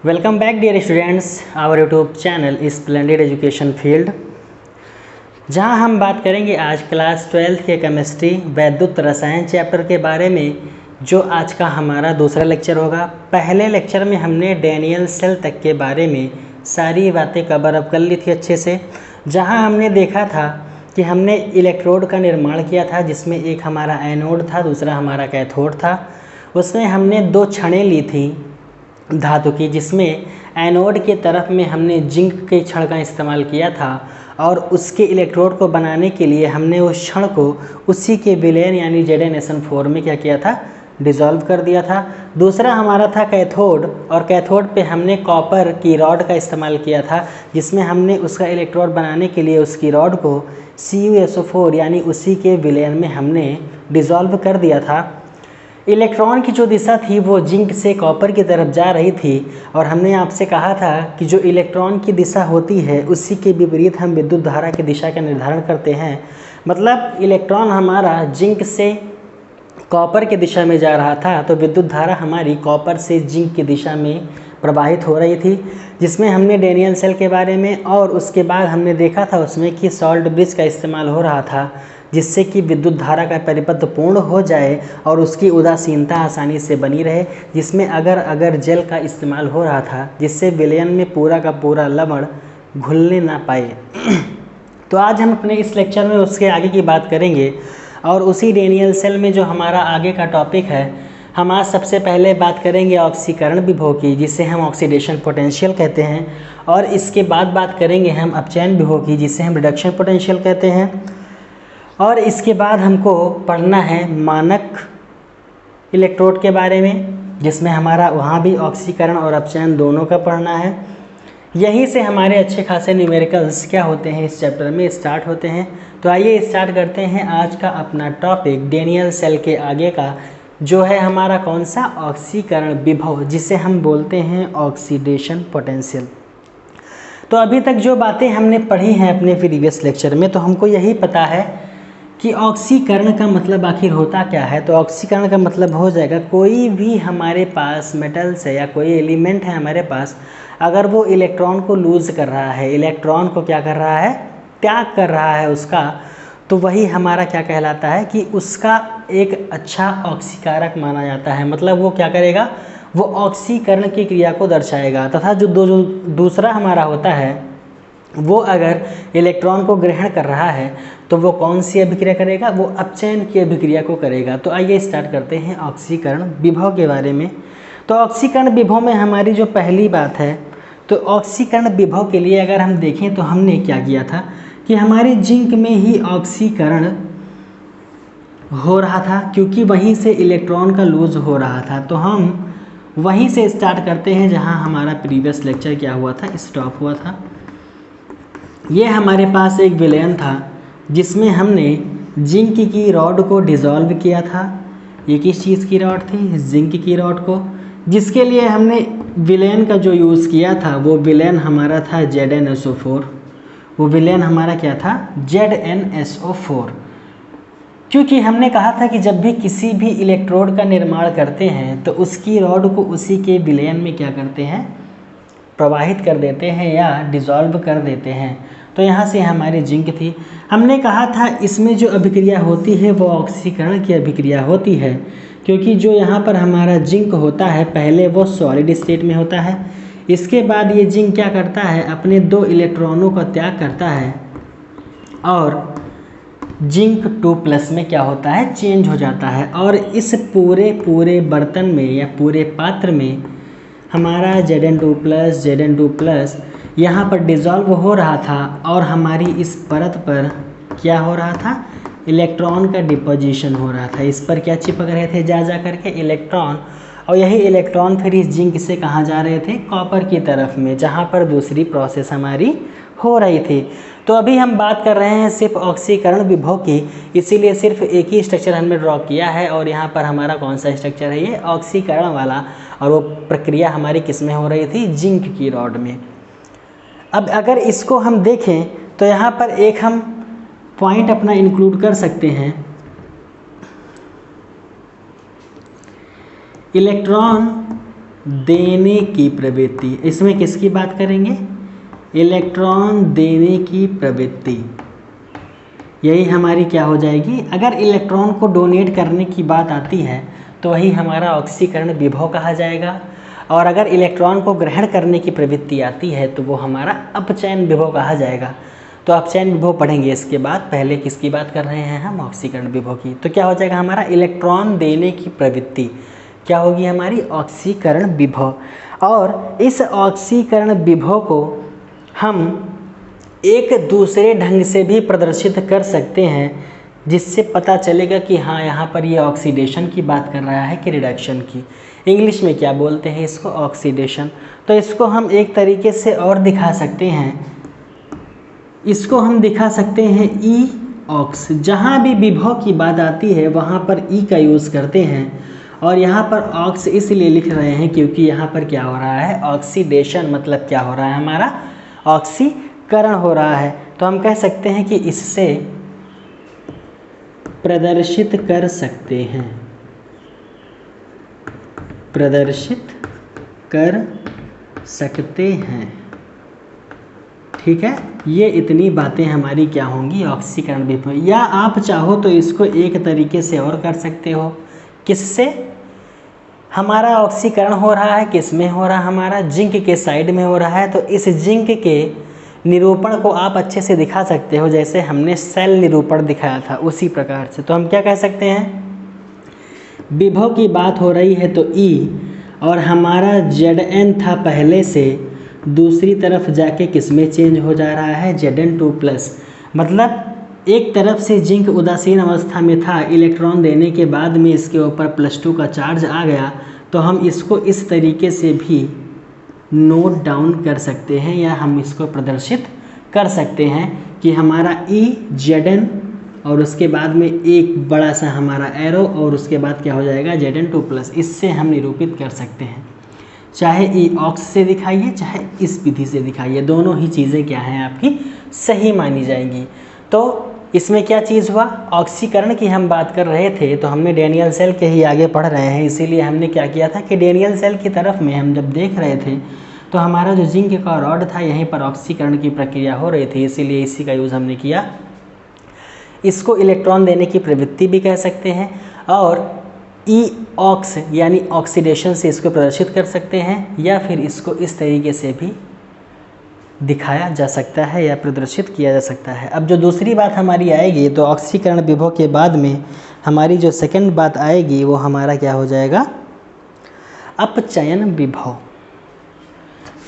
Welcome back dear students our YouTube channel splendid education field, जहां हम बात करेंगे आज क्लास 12th के केमिस्ट्री वैद्युत रसायन चैप्टर के बारे में, जो आज का हमारा दूसरा लेक्चर होगा। पहले लेक्चर में हमने डैनियल सेल तक के बारे में सारी बातें कवर अप कर ली थी अच्छे से, जहां हमने देखा था कि हमने इलेक्ट्रोड का निर्माण किया था, जिसमें एक हमारा एनोड था, दूसरा हमारा कैथोड था। उसमें हमने दो छड़ें ली थी धातु की, जिसमें एनोड के तरफ में हमने जिंक के छड़ का इस्तेमाल किया था और उसके इलेक्ट्रोड को बनाने के लिए हमने उस छड़ को उसी के विलयन यानी ZnSN4 में क्या किया था, डिसॉल्व कर दिया था। दूसरा हमारा था कैथोड, और कैथोड पे हमने कॉपर की रॉड का इस्तेमाल किया था, जिसमें हमने उसका इलेक्ट्रोड बनाने के लिए उसकी रॉड को CuSO4 यानी उसी के विलयन में हमने डिसॉल्व कर दिया था। इलेक्ट्रॉन की जो दिशा थी वो जिंक से कॉपर की तरफ जा रही थी, और हमने आपसे कहा था कि जो इलेक्ट्रॉन की दिशा होती है उसी के विपरीत हम विद्युत धारा की दिशा का निर्धारण करते हैं। मतलब इलेक्ट्रॉन हमारा जिंक से कॉपर की दिशा में जा रहा था, तो विद्युत धारा हमारी कॉपर से जिंक की दिशा में प्रवाहित हो रही थी, जिसमें हमने डैनियल सेल के बारे में और उसके बाद हमने देखा था उसमें कि सॉल्ट ब्रिज का इस्तेमाल हो रहा था, जिससे कि विद्युत धारा का परिपथ पूर्ण हो जाए और उसकी उदासीनता आसानी से बनी रहे, जिसमें अगर जल का इस्तेमाल हो रहा था, जिससे विलयन में पूरा का पूरा लवण घुलने ना पाए। तो आज हम अपने इस लेक्चर में उसके आगे की बात करेंगे, और उसी डैनियल सेल में जो हमारा आगे का टॉपिक है, हम आज सबसे पहले बात करेंगे ऑक्सीकरण विभव की, जिसे हम ऑक्सीडेशन पोटेंशियल कहते हैं, और इसके बाद बात करेंगे हम अपचयन विभव की, जिसे हम रिडक्शन पोटेंशियल कहते हैं, और इसके बाद हमको पढ़ना है मानक इलेक्ट्रोड के बारे में, जिसमें हमारा वहाँ भी ऑक्सीकरण और अपचयन दोनों का पढ़ना है। यहीं से हमारे अच्छे खासे न्यूमेरिकल्स क्या होते हैं इस चैप्टर में स्टार्ट होते हैं। तो आइए स्टार्ट करते हैं आज का अपना टॉपिक डैनियल सेल के आगे का, जो है हमारा कौन सा, ऑक्सीकरण विभव, जिसे हम बोलते हैं ऑक्सीडेशन पोटेंशियल। तो अभी तक जो बातें हमने पढ़ी हैं अपने प्रीवियस लेक्चर में, तो हमको यही पता है कि ऑक्सीकरण का मतलब आखिर होता क्या है। तो ऑक्सीकरण का मतलब हो जाएगा कोई भी हमारे पास मेटल्स है या कोई एलिमेंट है हमारे पास, अगर वो इलेक्ट्रॉन को लूज़ कर रहा है, इलेक्ट्रॉन को क्या कर रहा है, त्याग कर रहा है उसका, तो वही हमारा क्या कहलाता है कि उसका एक अच्छा ऑक्सीकारक माना जाता है। मतलब वो क्या करेगा, वो ऑक्सीकरण की क्रिया को दर्शाएगा। तथा जो दूसरा हमारा होता है, वो अगर इलेक्ट्रॉन को ग्रहण कर रहा है तो वो कौन सी अभिक्रिया करेगा, वो अपचयन की अभिक्रिया को करेगा। तो आइए स्टार्ट करते हैं ऑक्सीकरण विभव के बारे में। तो ऑक्सीकरण विभव में हमारी जो पहली बात है, तो ऑक्सीकरण विभव के लिए अगर हम देखें तो हमने क्या किया था कि हमारे जिंक में ही ऑक्सीकरण हो रहा था, क्योंकि वहीं से इलेक्ट्रॉन का लूज हो रहा था। तो हम वहीं से स्टार्ट करते हैं जहां हमारा प्रीवियस लेक्चर क्या हुआ था, स्टॉप हुआ था। ये हमारे पास एक विलयन था जिसमें हमने जिंक की रॉड को डिसॉल्व किया था। ये किस चीज़ की रॉड थी, जिंक की रॉड को, जिसके लिए हमने विलयन का जो यूज़ किया था वो विलयन हमारा था ZnSO4। वो विलयन हमारा क्या था, ZnSO4, क्योंकि हमने कहा था कि जब भी किसी भी इलेक्ट्रोड का निर्माण करते हैं तो उसकी रॉड को उसी के विलयन में क्या करते हैं, प्रवाहित कर देते हैं या डिसॉल्व कर देते हैं। तो यहाँ से हमारी जिंक थी। हमने कहा था इसमें जो अभिक्रिया होती है वो ऑक्सीकरण की अभिक्रिया होती है, क्योंकि जो यहाँ पर हमारा जिंक होता है पहले वो सॉलिड स्टेट में होता है, इसके बाद ये जिंक क्या करता है, अपने दो इलेक्ट्रॉनों का त्याग करता है और जिंक 2+ में क्या होता है, चेंज हो जाता है। और इस पूरे बर्तन में या पूरे पात्र में हमारा Zn2+ यहाँ पर डिज़ोल्व हो रहा था, और हमारी इस परत पर क्या हो रहा था, इलेक्ट्रॉन का डिपोजिशन हो रहा था। इस पर क्या चिपक रहे थे, जा करके इलेक्ट्रॉन, और यही इलेक्ट्रॉन फिर इस जिंक से कहाँ जा रहे थे, कॉपर की तरफ में, जहाँ पर दूसरी प्रोसेस हमारी हो रही थी। तो अभी हम बात कर रहे हैं सिर्फ ऑक्सीकरण विभव की, इसीलिए सिर्फ एक ही स्ट्रक्चर हमने ड्रॉ किया है, और यहाँ पर हमारा कौन सा स्ट्रक्चर है, ये ऑक्सीकरण वाला, और वो प्रक्रिया हमारी किस में हो रही थी, जिंक की रॉड में। अब अगर इसको हम देखें तो यहाँ पर एक हम पॉइंट अपना इंक्लूड कर सकते हैं, इलेक्ट्रॉन देने की प्रवृत्ति, इसमें किसकी बात करेंगे? इलेक्ट्रॉन देने की प्रवृत्ति, यही हमारी क्या हो जाएगी? अगर इलेक्ट्रॉन को डोनेट करने की बात आती है तो वही हमारा ऑक्सीकरण विभव कहा जाएगा, और अगर इलेक्ट्रॉन को ग्रहण करने की प्रवृत्ति आती है तो वो हमारा अपचयन विभव कहा जाएगा। तो अपचयन विभव पढ़ेंगे इसके बाद, पहले किसकी बात कर रहे हैं हम? ऑक्सीकरण विभव की। तो क्या हो जाएगा हमारा? इलेक्ट्रॉन देने की प्रवृत्ति क्या होगी हमारी? ऑक्सीकरण विभव। और इस ऑक्सीकरण विभव को हम एक दूसरे ढंग से भी प्रदर्शित कर सकते हैं, जिससे पता चलेगा कि हाँ यहाँ पर ये ऑक्सीडेशन की बात कर रहा है कि रिडक्शन की। इंग्लिश में क्या बोलते हैं इसको? ऑक्सीडेशन। तो इसको हम एक तरीके से और दिखा सकते हैं, इसको हम दिखा सकते हैं ई ऑक्स। जहाँ भी विभव की बात आती है वहाँ पर ई का यूज़ करते हैं, और यहाँ पर ऑक्स इसलिए लिख रहे हैं क्योंकि यहाँ पर क्या हो रहा है? ऑक्सीडेशन। मतलब क्या हो रहा है हमारा? ऑक्सीकरण हो रहा है। तो हम कह सकते हैं कि इससे प्रदर्शित कर सकते हैं, प्रदर्शित कर सकते हैं। ठीक है, ये इतनी बातें हमारी क्या होंगी? ऑक्सीकरण विभव। या आप चाहो तो इसको एक तरीके से और कर सकते हो, किससे? हमारा ऑक्सीकरण हो रहा है, किस में हो रहा है? हमारा जिंक के साइड में हो रहा है। तो इस जिंक के निरूपण को आप अच्छे से दिखा सकते हो, जैसे हमने सेल निरूपण दिखाया था उसी प्रकार से। तो हम क्या कह सकते हैं? विभव की बात हो रही है तो ई, और हमारा Zn था पहले से, दूसरी तरफ जाके किस में चेंज हो जा रहा है? Zn2+। मतलब एक तरफ से जिंक उदासीन अवस्था में था, इलेक्ट्रॉन देने के बाद में इसके ऊपर +2 का चार्ज आ गया। तो हम इसको इस तरीके से भी नोट डाउन कर सकते हैं, या हम इसको प्रदर्शित कर सकते हैं कि हमारा ई Zn, और उसके बाद में एक बड़ा सा हमारा एरो, और उसके बाद क्या हो जाएगा? Zn2+। इससे हम निरूपित कर सकते हैं, चाहे ई ऑक्स से दिखाइए चाहे इस विधि से दिखाइए, दोनों ही चीज़ें क्या हैं? आपकी सही मानी जाएंगी। तो इसमें क्या चीज़ हुआ? ऑक्सीकरण की हम बात कर रहे थे, तो हमने डेनियल सेल के ही आगे पढ़ रहे हैं, इसीलिए हमने क्या किया था कि डेनियल सेल की तरफ में हम जब देख रहे थे तो हमारा जो जिंक का रॉड था, यहीं पर ऑक्सीकरण की प्रक्रिया हो रही थी, इसीलिए इसी का यूज़ हमने किया। इसको इलेक्ट्रॉन देने की प्रवृत्ति भी कह सकते हैं, और ई ऑक्स यानी ऑक्सीडेशन से इसको प्रदर्शित कर सकते हैं, या फिर इसको इस तरीके से भी दिखाया जा सकता है या प्रदर्शित किया जा सकता है। अब जो दूसरी बात हमारी आएगी, तो ऑक्सीकरण विभव के बाद में हमारी जो सेकंड बात आएगी वो हमारा क्या हो जाएगा? अपचयन विभव।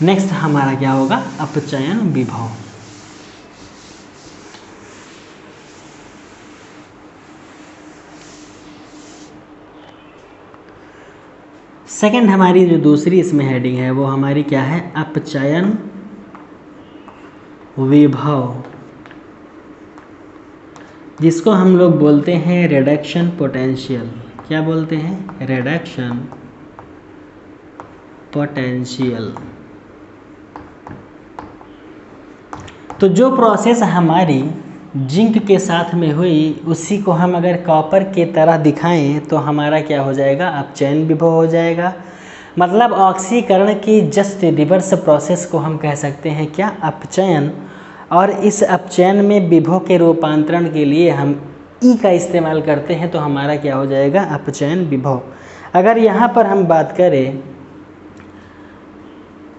नेक्स्ट हमारा क्या होगा? अपचयन विभव। सेकंड हमारी जो दूसरी इसमें हेडिंग है वो हमारी क्या है? अपचयन विभव, जिसको हम लोग बोलते हैं रिडक्शन पोटेंशियल। क्या बोलते हैं? Reduction potential. तो जो प्रोसेस हमारी जिंक के साथ में हुई, उसी को हम अगर कॉपर के तरह दिखाएं तो हमारा क्या हो जाएगा? अपचयन विभव हो जाएगा। मतलब ऑक्सीकरण की जस्ट रिवर्स प्रोसेस को हम कह सकते हैं क्या? अपचयन। और इस अपचयन में विभव के रूपांतरण के लिए हम ई का इस्तेमाल करते हैं, तो हमारा क्या हो जाएगा? अपचयन विभव। अगर यहाँ पर हम बात करें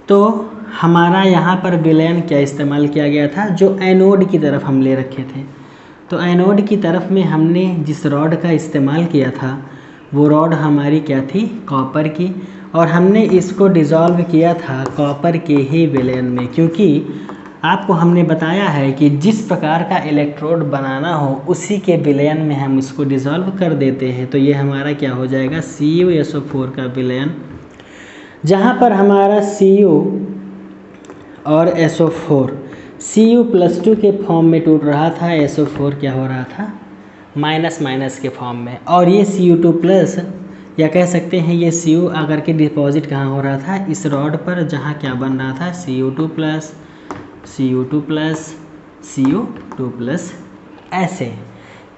तो हमारा यहाँ पर विलयन क्या इस्तेमाल किया गया था? जो एनोड की तरफ हम ले रखे थे, तो एनोड की तरफ में हमने जिस रॉड का इस्तेमाल किया था वो रॉड हमारी क्या थी? कॉपर की। और हमने इसको डिज़ोल्व किया था कॉपर के ही विलयन में, क्योंकि आपको हमने बताया है कि जिस प्रकार का इलेक्ट्रोड बनाना हो उसी के विलयन में हम इसको डिज़ोल्व कर देते हैं। तो ये हमारा क्या हो जाएगा? CuSO4 का विलयन, जहाँ पर हमारा Cu और SO4 Cu+2 के फॉर्म में टूट रहा था, SO4 क्या हो रहा था? माइनस माइनस के फॉर्म में। और ये Cu2+, या कह सकते हैं ये Cu आकर के डिपॉजिट कहाँ हो रहा था? इस रॉड पर, जहाँ क्या बन रहा था? Cu2+, Cu2+, ऐसे।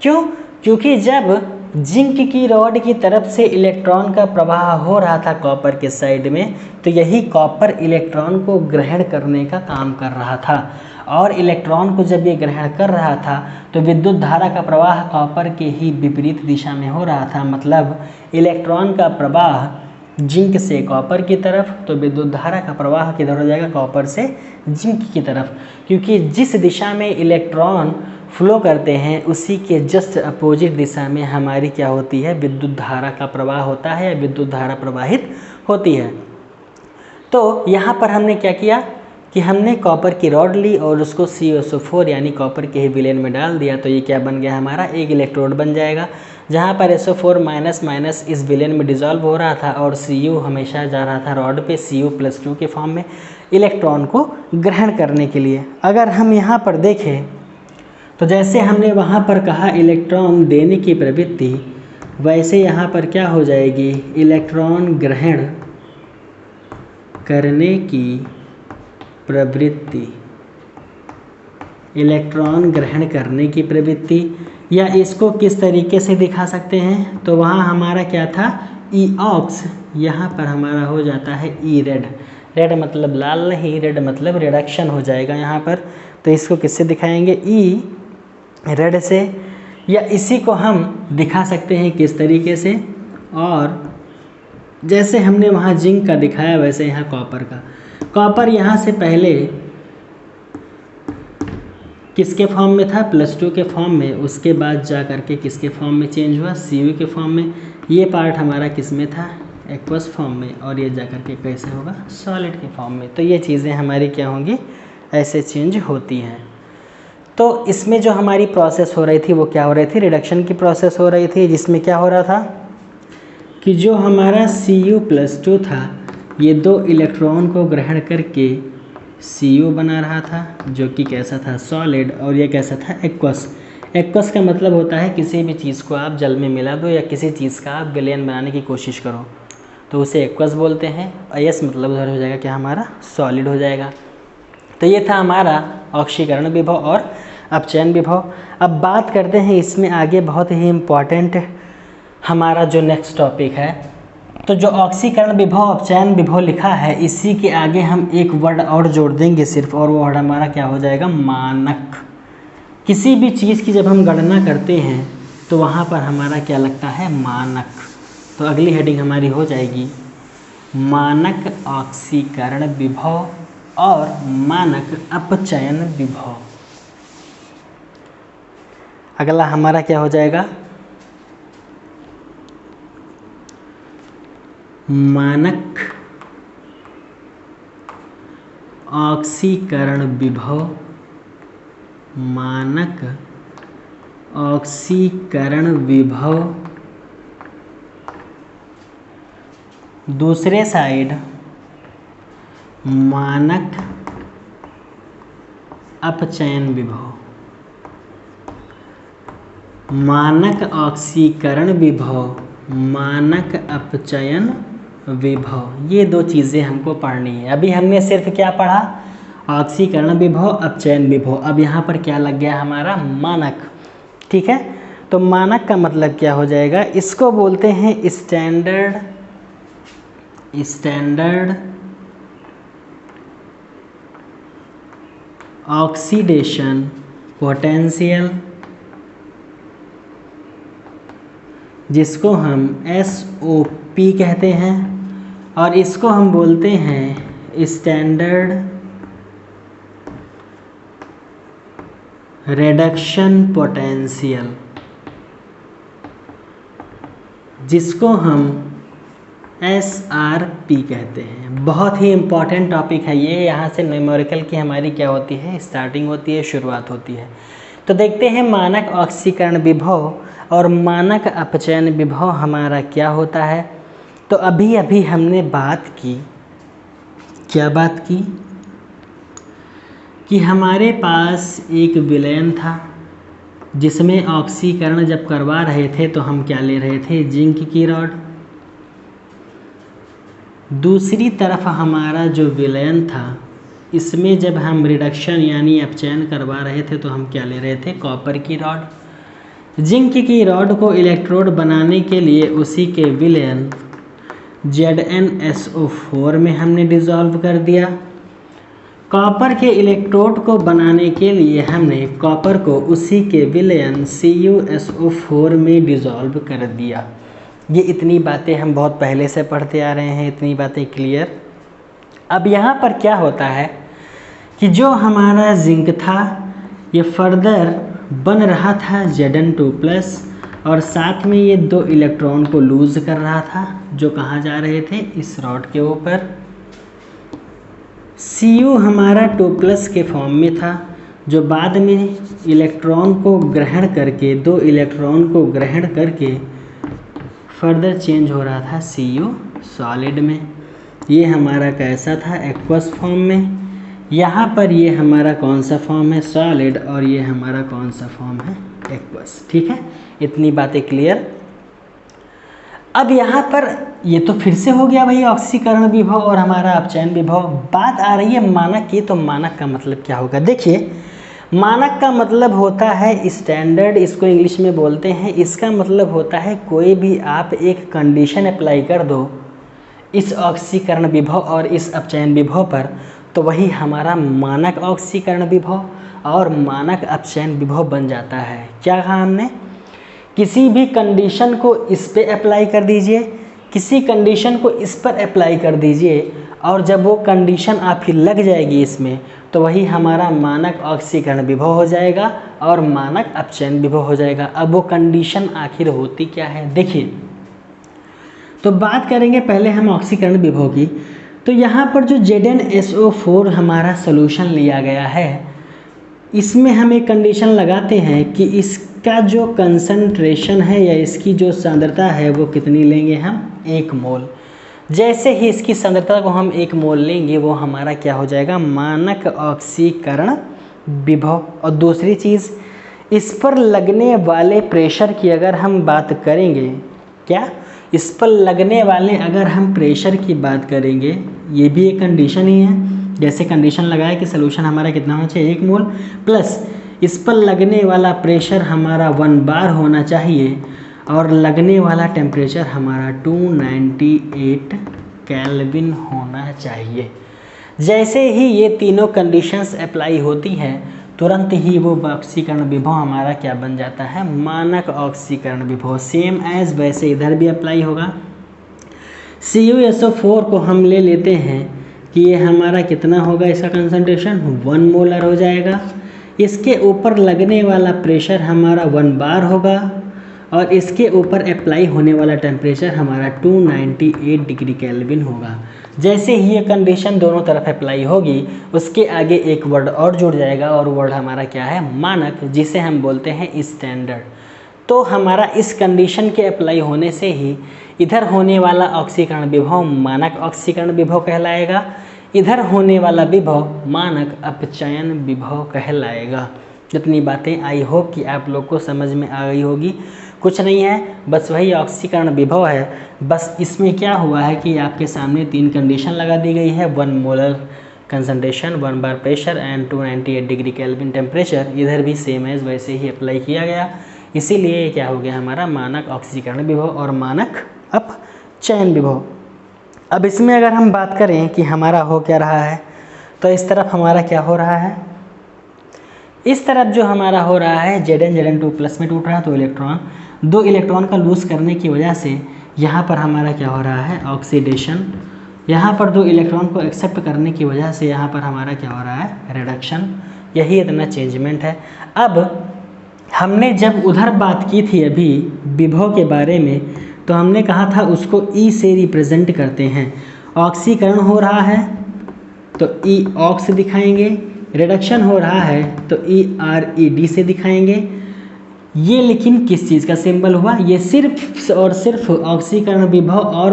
क्यों? क्योंकि जब जिंक की रॉड की तरफ से इलेक्ट्रॉन का प्रवाह हो रहा था कॉपर के साइड में, तो यही कॉपर इलेक्ट्रॉन को ग्रहण करने का काम कर रहा था। और इलेक्ट्रॉन को जब ये ग्रहण कर रहा था तो विद्युत धारा का प्रवाह कॉपर के ही विपरीत दिशा में हो रहा था। मतलब इलेक्ट्रॉन का प्रवाह जिंक से कॉपर की तरफ, तो विद्युत धारा का प्रवाह किधर हो जाएगा, कॉपर से जिंक की तरफ। क्योंकि जिस दिशा में इलेक्ट्रॉन फ्लो करते हैं उसी के जस्ट अपोजिट दिशा में हमारी क्या होती है, विद्युत धारा का प्रवाह होता है या विद्युत धारा प्रवाहित होती है। तो यहाँ पर हमने क्या किया कि हमने कॉपर की रॉड ली और उसको CuSO4 यानी कॉपर के ही विलेन में डाल दिया। तो ये क्या बन गया हमारा, एक इलेक्ट्रोड बन जाएगा, जहाँ पर SO4 माइनस माइनस इस विलेन में डिजॉल्व हो रहा था और Cu हमेशा जा रहा था रॉड पे Cu+2 के फॉर्म में इलेक्ट्रॉन को ग्रहण करने के लिए। अगर हम यहाँ पर देखें तो जैसे हमने वहाँ पर कहा इलेक्ट्रॉन देने की प्रवृत्ति, वैसे यहाँ पर क्या हो जाएगी, इलेक्ट्रॉन ग्रहण करने की प्रवृत्ति, इलेक्ट्रॉन ग्रहण करने की प्रवृत्ति। या इसको किस तरीके से दिखा सकते हैं, तो वहाँ हमारा क्या था, Eox, यहाँ पर हमारा हो जाता है E रेड। रेड मतलब लाल नहीं, रेड मतलब रिडक्शन हो जाएगा यहाँ पर। तो इसको किससे दिखाएंगे, E रेड से। या इसी को हम दिखा सकते हैं किस तरीके से, और जैसे हमने वहाँ जिंक का दिखाया वैसे यहाँ कॉपर का। कॉपर यहाँ से पहले किसके फॉर्म में था, +2 के फॉर्म में, उसके बाद जा करके किसके फॉर्म में चेंज हुआ, Cu के फॉर्म में। ये पार्ट हमारा किस में था, एक्वस फॉर्म में, और ये जा करके कैसे होगा, सॉलिड के फॉर्म में। तो ये चीज़ें हमारी क्या होंगी, ऐसे चेंज होती हैं। तो इसमें जो हमारी प्रोसेस हो रही थी वो क्या हो रही थी, रिडक्शन की प्रोसेस हो रही थी, जिसमें क्या हो रहा था कि जो हमारा Cu+2 था ये 2 इलेक्ट्रॉन को ग्रहण करके Cu बना रहा था, जो कि कैसा था, सॉलिड, और ये कैसा था, एक्वस। एक्वस का मतलब होता है किसी भी चीज़ को आप जल में मिला दो या किसी चीज़ का आप विलयन बनाने की कोशिश करो तो उसे एक्वस बोलते हैं। और यस मतलब उधर हो जाएगा क्या हमारा, सॉलिड हो जाएगा। तो ये था हमारा ऑक्सीकरण विभव और अपचयन विभव। अब बात करते हैं इसमें आगे बहुत ही इम्पॉर्टेंट हमारा जो नेक्स्ट टॉपिक है। तो जो ऑक्सीकरण विभव अपचयन विभव लिखा है इसी के आगे हम एक वर्ड और जोड़ देंगे सिर्फ, और वो वर्ड हमारा क्या हो जाएगा, मानक। किसी भी चीज़ की जब हम गणना करते हैं तो वहाँ पर हमारा क्या लगता है, मानक। तो अगली हेडिंग हमारी हो जाएगी मानक ऑक्सीकरण विभव और मानक अपचयन विभव। अगला हमारा क्या हो जाएगा, मानक ऑक्सीकरण विभव, मानक ऑक्सीकरण विभव। दूसरे साइड मानक अपचयन विभव। मानक ऑक्सीकरण विभव, मानक अपचयन विभव, ये 2 चीज़ें हमको पढ़नी है। अभी हमने सिर्फ क्या पढ़ा, ऑक्सीकरण विभव, अपचयन विभव। अब यहाँ पर क्या लग गया हमारा, मानक। ठीक है, तो मानक का मतलब क्या हो जाएगा, इसको बोलते हैं स्टैंडर्ड ऑक्सीडेशन पोटेंशियल, जिसको हम SOP कहते हैं, और इसको हम बोलते हैं स्टैंडर्ड रिडक्शन पोटेंशियल, जिसको हम SRP कहते हैं। बहुत ही इम्पॉर्टेंट टॉपिक है ये, यहाँ से न्यूमेरिकल की हमारी क्या होती है, स्टार्टिंग होती है, शुरुआत होती है। तो देखते हैं मानक ऑक्सीकरण विभव और मानक अपचयन विभव हमारा क्या होता है। तो अभी अभी हमने बात की, क्या बात की, कि हमारे पास एक विलयन था जिसमें ऑक्सीकरण जब करवा रहे थे तो हम क्या ले रहे थे, जिंक की रॉड। दूसरी तरफ हमारा जो विलयन था इसमें जब हम रिडक्शन यानी अपचयन करवा रहे थे तो हम क्या ले रहे थे, कॉपर की रॉड। जिंक की रॉड को इलेक्ट्रोड बनाने के लिए उसी के विलयन ZnSO4 में हमने डिज़ोल्व कर दिया। कॉपर के इलेक्ट्रोड को बनाने के लिए हमने कॉपर को उसी के विलयन CuSO4 में डिज़ोल्व कर दिया। ये इतनी बातें हम बहुत पहले से पढ़ते आ रहे हैं, इतनी बातें क्लियर। अब यहाँ पर क्या होता है कि जो हमारा जिंक था ये फर्दर बन रहा था Zn2+ और साथ में ये 2 इलेक्ट्रॉन को लूज़ कर रहा था जो कहाँ जा रहे थे, इस रॉड के ऊपर। Cu हमारा 2+ के फॉर्म में था जो बाद में इलेक्ट्रॉन को ग्रहण करके 2 इलेक्ट्रॉन को ग्रहण करके फर्दर चेंज हो रहा था Cu सॉलिड में। ये हमारा कैसा था, एक्वस फॉर्म में। यहाँ पर ये हमारा कौन सा फॉर्म है, सॉलिड, और ये हमारा कौन सा फॉर्म है, एक्वस। ठीक है, इतनी बातें क्लियर। अब यहाँ पर ये तो फिर से हो गया भाई ऑक्सीकरण विभव और हमारा अपचयन विभव। बात आ रही है मानक की, तो मानक का मतलब क्या होगा। देखिए, मानक का मतलब होता है स्टैंडर्ड, इसको इंग्लिश में बोलते हैं। इसका मतलब होता है कोई भी आप एक कंडीशन अप्लाई कर दो इस ऑक्सीकरण विभव और इस अपचयन विभव पर, तो वही हमारा मानक ऑक्सीकरण विभव और मानक अपचयन विभव बन जाता है। क्या कहा हमने, किसी भी कंडीशन को इस पे अप्लाई कर दीजिए, किसी कंडीशन को इस पर अप्लाई कर दीजिए, और जब वो कंडीशन आपकी लग जाएगी इसमें, तो वही हमारा मानक ऑक्सीकरण विभव हो जाएगा और मानक अपचयन विभव हो जाएगा। अब वो कंडीशन आखिर होती क्या है, देखिए। तो बात करेंगे पहले हम ऑक्सीकरण विभव की। तो यहाँ पर जो ZnSO4 हमारा सॉल्यूशन लिया गया है, इसमें हम एक कंडीशन लगाते हैं कि इसका जो कंसंट्रेशन है या इसकी जो सांद्रता है वो कितनी लेंगे हम, 1 मोल। जैसे ही इसकी सांद्रता को हम 1 मोल लेंगे वो हमारा क्या हो जाएगा, मानक ऑक्सीकरण विभव। और दूसरी चीज़, इस पर लगने वाले प्रेशर की अगर हम बात करेंगे, क्या इस पर लगने वाले अगर हम प्रेशर की बात करेंगे, ये भी एक कंडीशन ही है। जैसे कंडीशन लगाया कि सॉल्यूशन हमारा कितना होना चाहिए, 1 मोल, प्लस इस पर लगने वाला प्रेशर हमारा 1 बार होना चाहिए और लगने वाला टेम्परेचर हमारा 298 केल्विन होना चाहिए। जैसे ही ये तीनों कंडीशंस अप्लाई होती हैं, तुरंत ही वो ऑक्सीकरण विभव हमारा क्या बन जाता है, मानक ऑक्सीकरण विभव। सेम एज वैसे इधर भी अप्लाई होगा। CuSO4 को हम ले लेते हैं कि ये हमारा कितना होगा, इसका कंसंट्रेशन 1 मोलर हो जाएगा। इसके ऊपर लगने वाला प्रेशर हमारा 1 बार होगा और इसके ऊपर अप्लाई होने वाला टेम्परेचर हमारा 298 डिग्री केल्विन होगा। जैसे ही ये कंडीशन दोनों तरफ अप्लाई होगी, उसके आगे एक वर्ड और जुड़ जाएगा और वर्ड हमारा क्या है, मानक, जिसे हम बोलते हैं स्टैंडर्ड। तो हमारा इस कंडीशन के अप्लाई होने से ही इधर होने वाला ऑक्सीकरण विभव मानक ऑक्सीकरण विभव कहलाएगा, इधर होने वाला विभव मानक अपचयन विभव कहलाएगा। जितनी बातें आई होप कि आप लोग को समझ में आ गई होगी। कुछ नहीं है, बस वही ऑक्सीकरण विभव है। बस इसमें क्या हुआ है कि आपके सामने 3 कंडीशन लगा दी गई है, 1 molar concentration, 1 bar pressure and 298 degree kelvin temperature. इधर भी सेम एज वैसे ही अप्लाई किया गया, इसीलिए ये क्या हो गया हमारा मानक ऑक्सीकरण विभव और मानक अपचयन विभव। अब इसमें अगर हम बात करें कि हमारा हो क्या रहा है, तो इस तरफ हमारा क्या हो रहा है, इस तरफ जो हमारा हो रहा है Zn2+ में टूट रहा है, तो इलेक्ट्रॉन 2 इलेक्ट्रॉन का लूज करने की वजह से यहाँ पर हमारा क्या हो रहा है, ऑक्सीडेशन। यहाँ पर 2 इलेक्ट्रॉन को एक्सेप्ट करने की वजह से यहाँ पर हमारा क्या हो रहा है, रिडक्शन। यही इतना चेंजमेंट है। अब हमने जब उधर बात की थी अभी विभव के बारे में, तो हमने कहा था उसको E से रिप्रेजेंट करते हैं। ऑक्सीकरण हो रहा है तो E ऑक्स दिखाएंगे, रिडक्शन हो रहा है तो ERED से दिखाएंगे। ये लेकिन किस चीज़ का सिंबल हुआ, ये सिर्फ और सिर्फ ऑक्सीकरण विभव और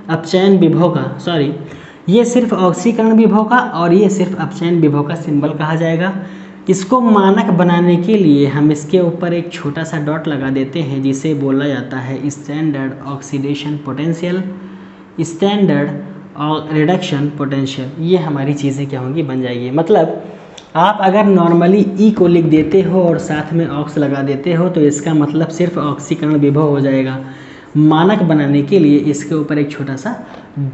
अपचयन विभव का, सॉरी, ये सिर्फ ऑक्सीकरण विभव का और ये सिर्फ अपचयन विभव का सिंबल कहा जाएगा। इसको मानक बनाने के लिए हम इसके ऊपर एक छोटा सा डॉट लगा देते हैं, जिसे बोला जाता है स्टैंडर्ड ऑक्सीडेशन पोटेंशियल, स्टैंडर्ड और रिडक्शन पोटेंशियल। ये हमारी चीज़ें क्या होंगी, बन जाएगी। मतलब आप अगर नॉर्मली ई को लिख देते हो और साथ में ऑक्स लगा देते हो तो इसका मतलब सिर्फ ऑक्सीकरण विभव हो जाएगा। मानक बनाने के लिए इसके ऊपर एक छोटा सा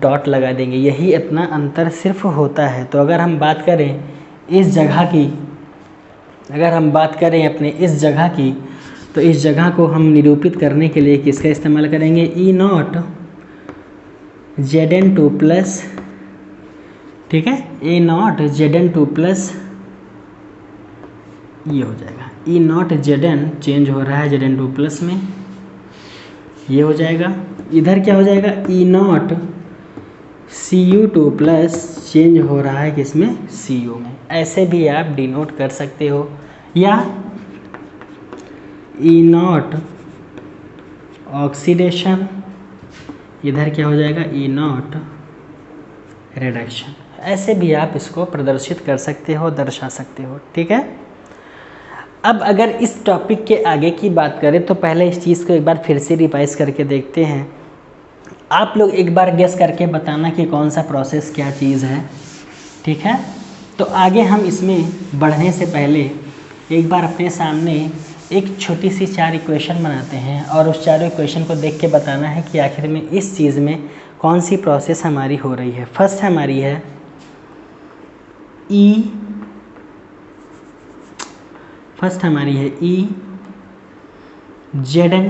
डॉट लगा देंगे, यही इतना अंतर सिर्फ होता है। तो अगर हम बात करें इस जगह की, अगर हम बात करें अपने इस जगह की, तो इस जगह को हम निरूपित करने के लिए किसका इस्तेमाल करेंगे, ई नॉट Zn2 प्लस, ठीक है, ए नॉट Zn2 प्लस ये हो जाएगा ई नॉट Zn, चेंज हो रहा है Zn2 प्लस में, ये हो जाएगा। इधर क्या हो जाएगा, ई नॉट Cu2 प्लस, चेंज हो रहा है किसमें, Cu में। ऐसे भी आप डिनोट कर सकते हो, या ई नॉट ऑक्सीडेशन, इधर क्या हो जाएगा, ई नॉट रिडक्शन। ऐसे भी आप इसको प्रदर्शित कर सकते हो, दर्शा सकते हो, ठीक है। अब अगर इस टॉपिक के आगे की बात करें तो पहले इस चीज़ को एक बार फिर से रिवाइज करके देखते हैं। आप लोग एक बार गेस करके बताना कि कौन सा प्रोसेस क्या चीज़ है, ठीक है। तो आगे हम इसमें बढ़ने से पहले एक बार अपने सामने एक छोटी सी 4 इक्वेशन बनाते हैं और उस चारों इक्वेशन को देख के बताना है कि आखिर में इस चीज़ में कौन सी प्रोसेस हमारी हो रही है। फर्स्ट हमारी है ई Zn,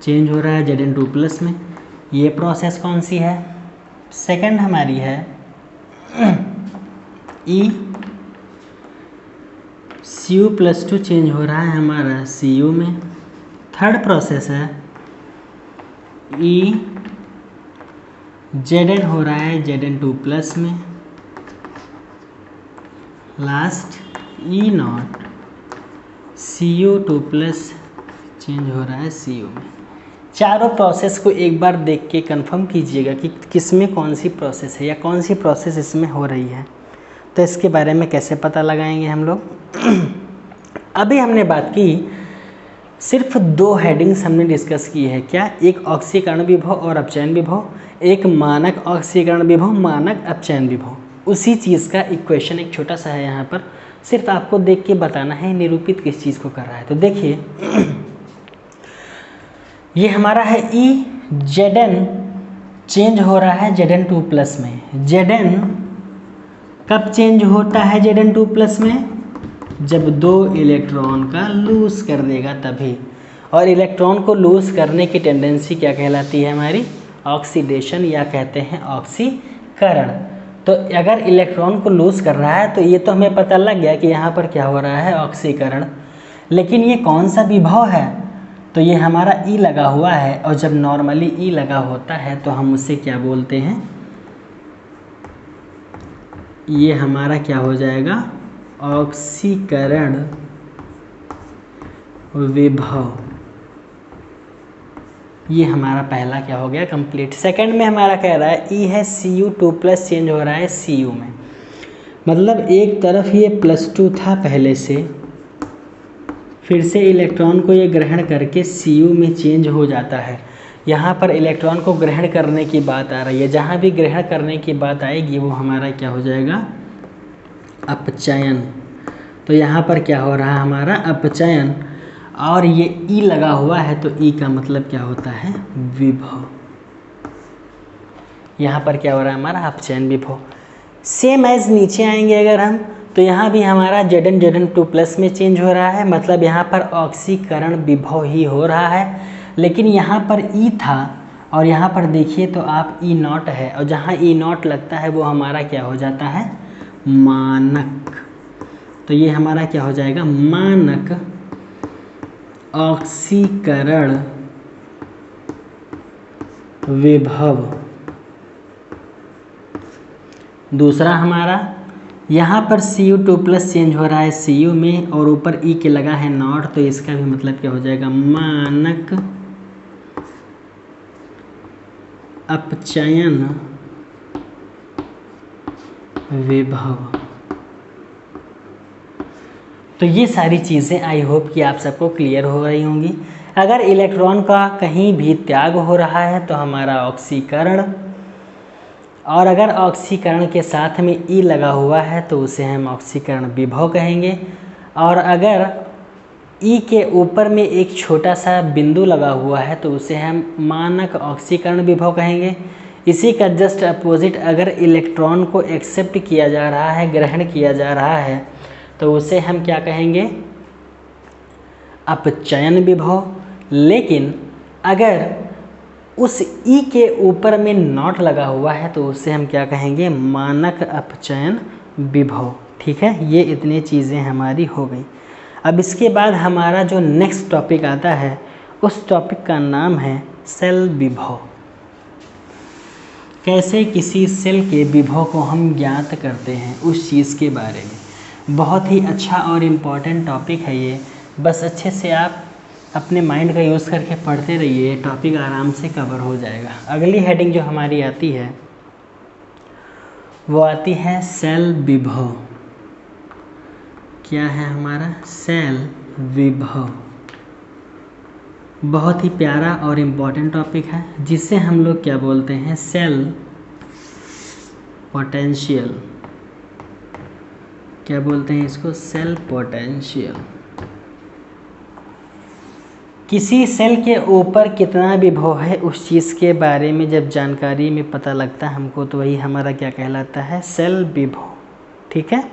चेंज हो रहा है Zn2 प्लस में, ये प्रोसेस कौन सी है। सेकंड हमारी है ई Cu प्लस 2, चेंज हो रहा है हमारा Cu में। थर्ड प्रोसेस है ई Zn, हो रहा है Zn2 प्लस में। Last E not Cu2 plus, change हो रहा है Cu में। चारों प्रोसेस को एक बार देख के कंफर्म कीजिएगा कि किसमें कौन सी प्रोसेस है या कौन सी प्रोसेस इसमें हो रही है। तो इसके बारे में कैसे पता लगाएंगे हम लोग। अभी हमने बात की, सिर्फ 2 हेडिंग्स हमने डिस्कस की है, क्या, एक ऑक्सीकरण विभव और अपचयन विभव, एक मानक ऑक्सीकरण विभव, मानक अपचयन विभव। उसी चीज़ का इक्वेशन एक छोटा सा है यहाँ पर, सिर्फ आपको देख के बताना है निरूपित किस चीज़ को कर रहा है। तो देखिए ये हमारा है ई Zn, चेंज हो रहा है Zn2 प्लस में। Zn कब चेंज होता है Zn2 प्लस में, जब 2 इलेक्ट्रॉन का लूज कर देगा तभी। और इलेक्ट्रॉन को लूज करने की टेंडेंसी क्या कहलाती है हमारी, ऑक्सीडेशन, या कहते हैं ऑक्सीकरण। तो अगर इलेक्ट्रॉन को लूज कर रहा है तो ये तो हमें पता लग गया कि यहाँ पर क्या हो रहा है, ऑक्सीकरण। लेकिन ये कौन सा विभव है, तो ये हमारा ई लगा हुआ है, और जब नॉर्मली ई लगा होता है तो हम उसे क्या बोलते हैं, ये हमारा क्या हो जाएगा, ऑक्सीकरण विभव। ये हमारा पहला क्या हो गया, कंप्लीट। सेकंड में हमारा कह रहा है ई है Cu2 प्लस, चेंज हो रहा है Cu में। मतलब एक तरफ ये +2 था पहले से, फिर से इलेक्ट्रॉन को ये ग्रहण करके Cu में चेंज हो जाता है। यहाँ पर इलेक्ट्रॉन को ग्रहण करने की बात आ रही है, जहाँ भी ग्रहण करने की बात आएगी वो हमारा क्या हो जाएगा, अपचयन। तो यहाँ पर क्या हो रहा है हमारा, अपचयन। और ये ई लगा हुआ है तो ई का मतलब क्या होता है, विभव। यहाँ पर क्या हो रहा है हमारा, अपचयन विभव। सेम एज नीचे आएंगे अगर हम, तो यहाँ भी हमारा Zn2 प्लस में चेंज हो रहा है, मतलब यहाँ पर ऑक्सीकरण विभव ही हो रहा है। लेकिन यहाँ पर ई था और यहाँ पर देखिए तो आप ई नॉट है, और जहाँ ई नॉट लगता है वो हमारा क्या हो जाता है, मानक। तो ये हमारा क्या हो जाएगा, मानक ऑक्सीकरण विभव। दूसरा हमारा यहाँ पर Cu2 प्लस चेंज हो रहा है Cu में, और ऊपर ई के लगा है नॉट, तो इसका भी मतलब क्या हो जाएगा, मानक अपचयन विभव। तो ये सारी चीज़ें आई होप कि आप सबको क्लियर हो रही होंगी। अगर इलेक्ट्रॉन का कहीं भी त्याग हो रहा है तो हमारा ऑक्सीकरण, और अगर ऑक्सीकरण के साथ में ई लगा हुआ है तो उसे हम ऑक्सीकरण विभव कहेंगे। और अगर ई के ऊपर में एक छोटा सा बिंदु लगा हुआ है तो उसे हम मानक ऑक्सीकरण विभव कहेंगे। इसी का जस्ट अपोजिट अगर इलेक्ट्रॉन को एक्सेप्ट किया जा रहा है, ग्रहण किया जा रहा है, तो उसे हम क्या कहेंगे? अपचयन विभव। लेकिन अगर उस ई के ऊपर में नॉट लगा हुआ है तो उसे हम क्या कहेंगे? मानक अपचयन विभव। ठीक है, ये इतनी चीज़ें हमारी हो गई। अब इसके बाद हमारा जो नेक्स्ट टॉपिक आता है उस टॉपिक का नाम है सेल विभव। कैसे किसी सेल के विभव को हम ज्ञात करते हैं उस चीज़ के बारे में। बहुत ही अच्छा और इम्पॉर्टेंट टॉपिक है ये। बस अच्छे से आप अपने माइंड का यूज़ करके पढ़ते रहिए, टॉपिक आराम से कवर हो जाएगा। अगली हेडिंग जो हमारी आती है वो आती है सेल विभव। क्या है हमारा? सेल विभव। बहुत ही प्यारा और इम्पॉर्टेंट टॉपिक है जिसे हम लोग क्या बोलते हैं? Cell potential. क्या बोलते हैं इसको? Cell potential. किसी सेल के ऊपर कितना विभव है उस चीज़ के बारे में जब जानकारी में पता लगता है हमको तो वही हमारा क्या कहलाता है? सेल विभव। ठीक है,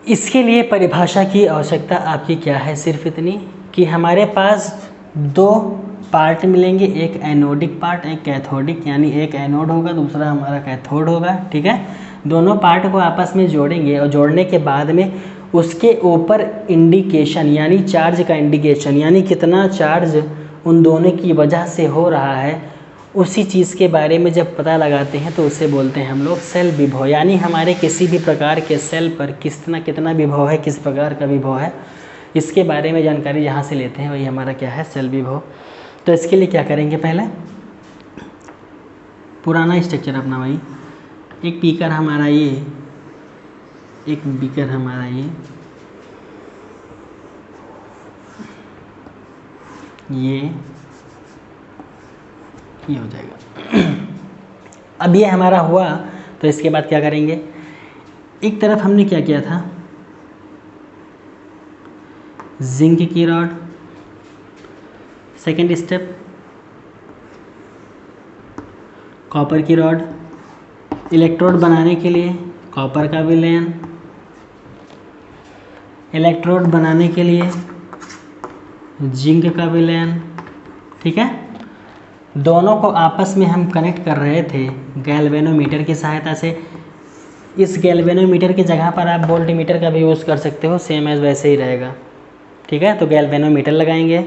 इसके लिए परिभाषा की आवश्यकता आपकी क्या है? सिर्फ इतनी कि हमारे पास दो पार्ट मिलेंगे, एक एनोडिक पार्ट, एक कैथोडिक। यानी एक एनोड होगा, दूसरा हमारा कैथोड होगा। ठीक है, दोनों पार्ट को आपस में जोड़ेंगे और जोड़ने के बाद में उसके ऊपर इंडिकेशन यानी चार्ज का इंडिकेशन, यानी कितना चार्ज उन दोनों की वजह से हो रहा है, उसी चीज़ के बारे में जब पता लगाते हैं तो उसे बोलते हैं हम लोग सेल विभव। यानी हमारे किसी भी प्रकार के सेल पर कितना विभव है, किस प्रकार का विभव है, इसके बारे में जानकारी जहाँ से लेते हैं वही हमारा क्या है? सेल विभव। तो इसके लिए क्या करेंगे? पहले पुराना स्ट्रक्चर अपना वही, एक बीकर हमारा ये, एक बीकर हमारा ये हो जाएगा। अब ये हमारा हुआ तो इसके बाद क्या करेंगे? एक तरफ हमने क्या किया था? जिंक की रॉड। सेकेंड स्टेप कॉपर की रॉड। इलेक्ट्रोड बनाने के लिए कॉपर का विलयन, इलेक्ट्रोड बनाने के लिए जिंक का विलयन। ठीक है, दोनों को आपस में हम कनेक्ट कर रहे थे गैल्वेनोमीटर की सहायता से। इस गैल्वेनोमीटर की जगह पर आप वोल्टमीटर का भी यूज़ कर सकते हो, सेम एज वैसे ही रहेगा। ठीक है, तो गैल्वेनोमीटर लगाएंगे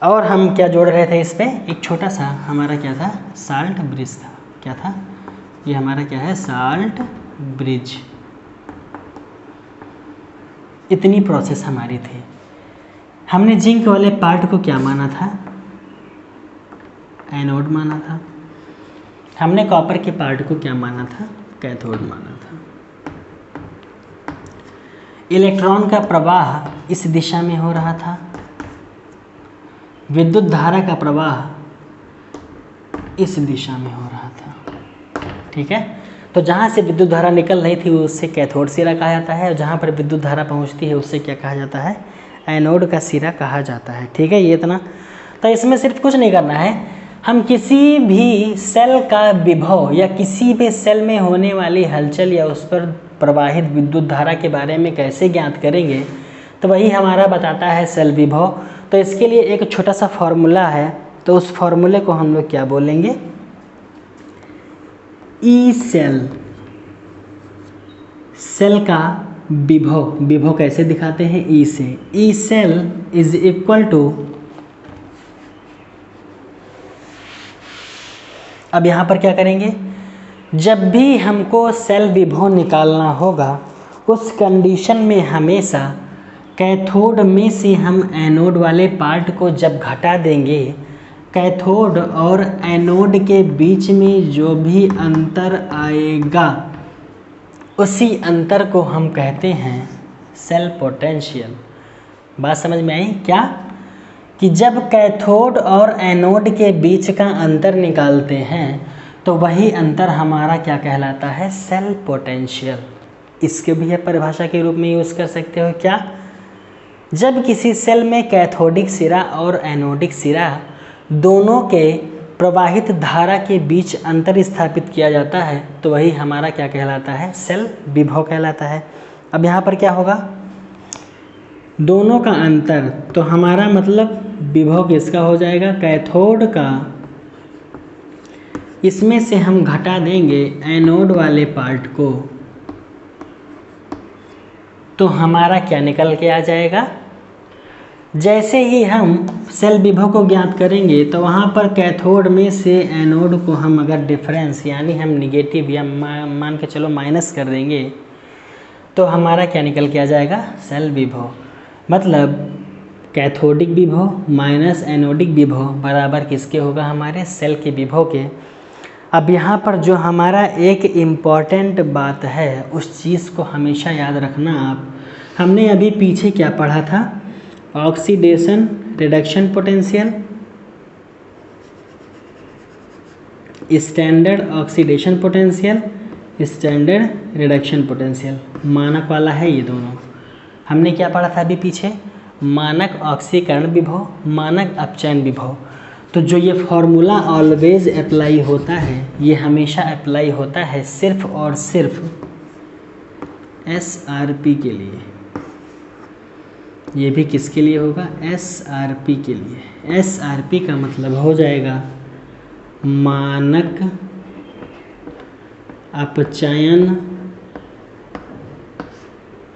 और हम क्या जोड़ रहे थे? इस पर एक छोटा सा हमारा क्या था? साल्ट ब्रिज था। क्या था ये हमारा? क्या है? Salt bridge. इतनी प्रोसेस हमारी थी। हमने जिंक वाले पार्ट को क्या माना था? एनोड माना था। हमने कॉपर के पार्ट को क्या माना था? कैथोड माना था। इलेक्ट्रॉन का प्रवाह इस दिशा में हो रहा था, विद्युत धारा का प्रवाह इस दिशा में हो रहा था। ठीक है, तो जहाँ से विद्युत धारा निकल रही थी उससे कैथोड सिरा कहा जाता है, और जहाँ पर विद्युत धारा पहुँचती है उससे क्या कहा जाता है? एनोड का सिरा कहा जाता है। ठीक है, ये इतना। तो इसमें सिर्फ कुछ नहीं करना है, हम किसी भी सेल का विभव या किसी भी सेल में होने वाली हलचल या उस पर प्रवाहित विद्युत धारा के बारे में कैसे ज्ञात करेंगे, तो वही हमारा बताता है सेल विभव। तो इसके लिए एक छोटा सा फॉर्मूला है, तो उस फॉर्मूले को हम लोग क्या बोलेंगे? E cell. सेल का विभव, विभव कैसे दिखाते हैं? ई से। E cell is equal to, अब यहाँ पर क्या करेंगे? जब भी हमको सेल विभव निकालना होगा उस कंडीशन में हमेशा कैथोड में से हम एनोड वाले पार्ट को जब घटा देंगे, कैथोड और एनोड के बीच में जो भी अंतर आएगा उसी अंतर को हम कहते हैं सेल पोटेंशियल। बात समझ में आई क्या? कि जब कैथोड और एनोड के बीच का अंतर निकालते हैं तो वही अंतर हमारा क्या कहलाता है, सेल पोटेंशियल। इसके भी आप परिभाषा के रूप में यूज़ कर सकते हो क्या, जब किसी सेल में कैथोडिक सिरा और एनोडिक सिरा दोनों के प्रवाहित धारा के बीच अंतर स्थापित किया जाता है तो वही हमारा क्या कहलाता है, सेल विभव कहलाता है। अब यहाँ पर क्या होगा, दोनों का अंतर, तो हमारा मतलब विभव किसका हो जाएगा, कैथोड का। इसमें से हम घटा देंगे एनोड वाले पार्ट को, तो हमारा क्या निकल के आ जाएगा, जैसे ही हम सेल विभव को ज्ञात करेंगे तो वहाँ पर कैथोड में से एनोड को हम अगर डिफरेंस यानी हम निगेटिव या मान के चलो माइनस कर देंगे तो हमारा क्या निकल के आ जाएगा, सेल विभव। मतलब कैथोडिक विभव माइनस एनोडिक विभव बराबर किसके होगा, हमारे सेल के विभव के। अब यहाँ पर जो हमारा एक इम्पॉर्टेंट बात है उस चीज़ को हमेशा याद रखना आप, हमने अभी पीछे क्या पढ़ा था, oxidation reduction potential, standard oxidation potential, standard reduction potential, मानक वाला है ये दोनों। हमने क्या पढ़ा था अभी पीछे, मानक ऑक्सीकरण विभव, मानक अपचयन विभव। तो जो ये फॉर्मूला ऑलवेज अप्लाई होता है, ये हमेशा अप्लाई होता है सिर्फ और सिर्फ SRP के लिए। ये भी किसके लिए होगा, SRP के लिए। SRP का मतलब हो जाएगा मानक अपचयन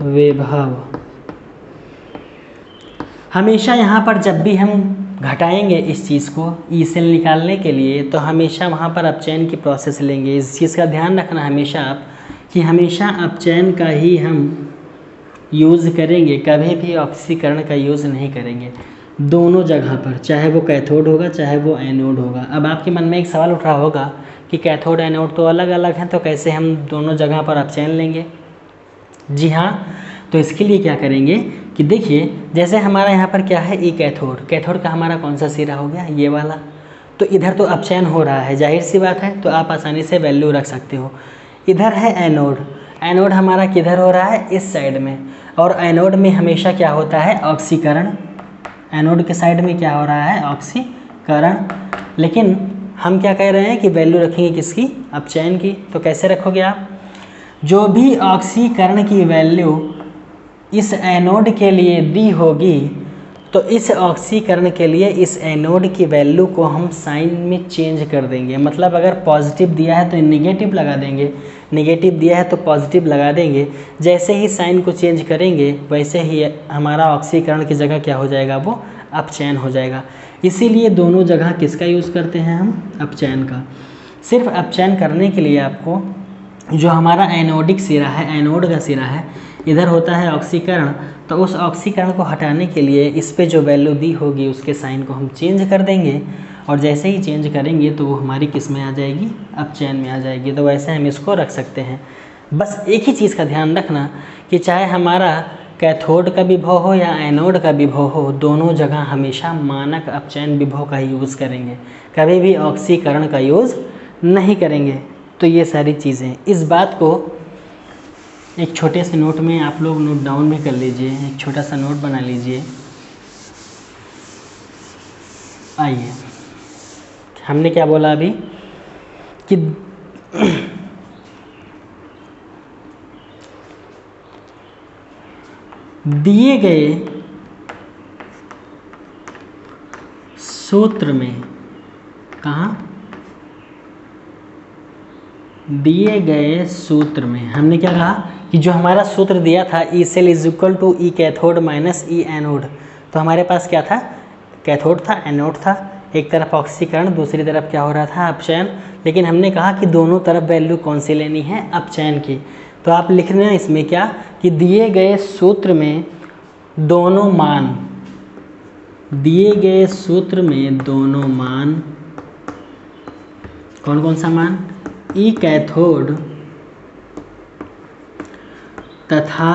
विभव। हमेशा यहाँ पर जब भी हम घटाएंगे इस चीज़ को ई सेल निकालने के लिए तो हमेशा वहाँ पर अपचयन की प्रोसेस लेंगे। इस चीज़ का ध्यान रखना हमेशा आप कि हमेशा अपचयन का ही हम यूज़ करेंगे, कभी भी ऑक्सीकरण का यूज़ नहीं करेंगे दोनों जगह पर, चाहे वो कैथोड होगा चाहे वो एनोड होगा। अब आपके मन में एक सवाल उठ रहा होगा कि कैथोड एनोड तो अलग अलग हैं, तो कैसे हम दोनों जगह पर अपचयन लेंगे। जी हाँ, तो इसके लिए क्या करेंगे कि देखिए, जैसे हमारा यहाँ पर क्या है, ई कैथोड, कैथोड का हमारा कौन सा सिरा हो गया, ये वाला। तो इधर तो अपचयन हो रहा है, जाहिर सी बात है, तो आप आसानी से वैल्यू रख सकते हो। इधर है एनोड, एनोड हमारा किधर हो रहा है, इस साइड में, और एनोड में हमेशा क्या होता है, ऑक्सीकरण। एनोड के साइड में क्या हो रहा है, ऑक्सीकरण। लेकिन हम क्या कह रहे हैं कि वैल्यू रखेंगे किसकी, अपचयन की। तो कैसे रखोगे आप, जो भी ऑक्सीकरण की वैल्यू इस एनोड के लिए दी होगी तो इस ऑक्सीकरण के लिए इस एनोड की वैल्यू को हम साइन में चेंज कर देंगे। मतलब अगर पॉजिटिव दिया है तो निगेटिव लगा देंगे, निगेटिव दिया है तो पॉजिटिव लगा देंगे। जैसे ही साइन को चेंज करेंगे वैसे ही हमारा ऑक्सीकरण की जगह क्या हो जाएगा, वो अपचयन हो जाएगा। इसीलिए दोनों जगह किसका यूज़ करते हैं हम, अपचयन का। सिर्फ अपचयन करने के लिए आपको जो हमारा एनोडिक सिरा है, एनोड का सिरा है, इधर होता है ऑक्सीकरण, तो उस ऑक्सीकरण को हटाने के लिए इस पे जो वैल्यू दी होगी उसके साइन को हम चेंज कर देंगे, और जैसे ही चेंज करेंगे तो वो हमारी किस में आ जाएगी, अपचयन में आ जाएगी। तो वैसे हम इसको रख सकते हैं। बस एक ही चीज़ का ध्यान रखना कि चाहे हमारा कैथोड का विभव हो या एनोड का विभव हो, दोनों जगह हमेशा मानक अपचयन विभव का ही यूज़ करेंगे, कभी भी ऑक्सीकरण का यूज़ नहीं करेंगे। तो ये सारी चीज़ें, इस बात को एक छोटे से नोट में आप लोग नोट डाउन भी कर लीजिए, एक छोटा सा नोट बना लीजिए। आइए, हमने क्या बोला अभी कि दिए गए सूत्र में, कहाँ, दिए गए सूत्र में हमने क्या कहा कि जो हमारा सूत्र दिया था, E cell is equal to E cathode minus E anode, तो हमारे पास क्या था, कैथोड था, एनोड था, एक तरफ ऑक्सीकरण, दूसरी तरफ क्या हो रहा था, अपचयन। लेकिन हमने कहा कि दोनों तरफ वैल्यू कौन सी लेनी है, अपचयन की। तो आप लिख रहे हैं इसमें क्या कि दिए गए सूत्र में दोनों मान, दिए गए सूत्र में दोनों मान, कौन कौन सा मान, ई कैथोड तथा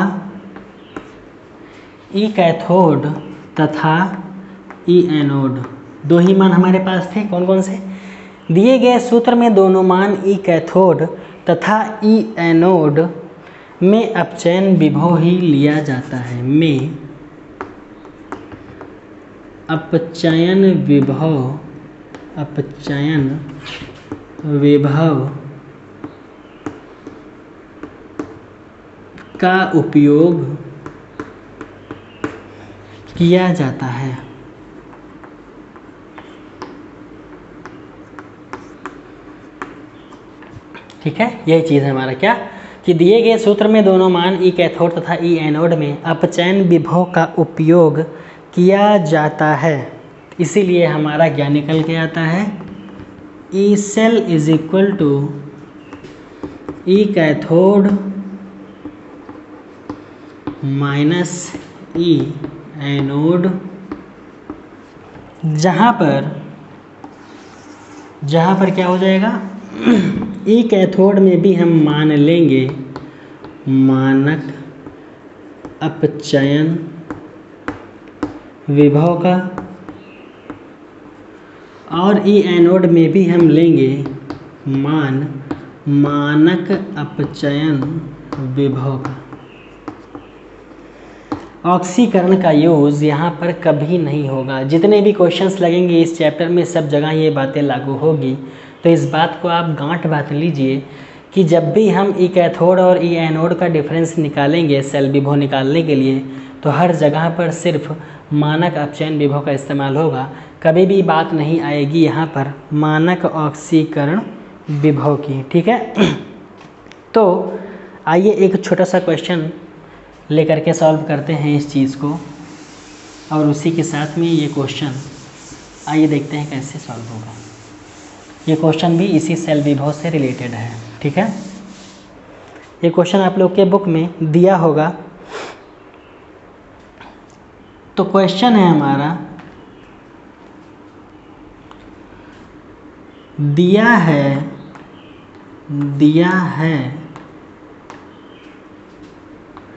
ई एनोड, दो ही मान हमारे पास थे। कौन कौन से, दिए गए सूत्र में दोनों मान ई कैथोड तथा ई एनोड में अपचयन विभव ही लिया जाता है। में अपचयन विभव का उपयोग किया जाता है। ठीक है, यही चीज़ है हमारा क्या कि दिए गए सूत्र में दोनों मान ई कैथोड तथा ई एनोड में अपचयन विभव का उपयोग किया जाता है। इसीलिए हमारा क्या निकल के आता है, E cell is equal to E cathode minus E anode, जहाँ पर क्या हो जाएगा, ई कैथोड में भी हम मान लेंगे मानक अपचयन विभव का, और ई एनोड में भी हम लेंगे मानक अपचयन विभव का। ऑक्सीकरण का यूज़ यहाँ पर कभी नहीं होगा। जितने भी क्वेश्चंस लगेंगे इस चैप्टर में सब जगह ये बातें लागू होगी। तो इस बात को आप गांठ बांध लीजिए कि जब भी हम ई कैथोड और ई एनोड का डिफरेंस निकालेंगे सेल विभव निकालने के लिए, तो हर जगह पर सिर्फ मानक अपचयन विभव का इस्तेमाल होगा। कभी भी बात नहीं आएगी यहाँ पर मानक ऑक्सीकरण विभव की। ठीक है, तो आइए एक छोटा सा क्वेश्चन लेकर के सॉल्व करते हैं इस चीज़ को, और उसी के साथ में ये क्वेश्चन आइए देखते हैं कैसे सॉल्व होगा। ये क्वेश्चन भी इसी सेल विभव से रिलेटेड है। ठीक है, ये क्वेश्चन आप लोग के बुक में दिया होगा। तो क्वेश्चन है हमारा, दिया है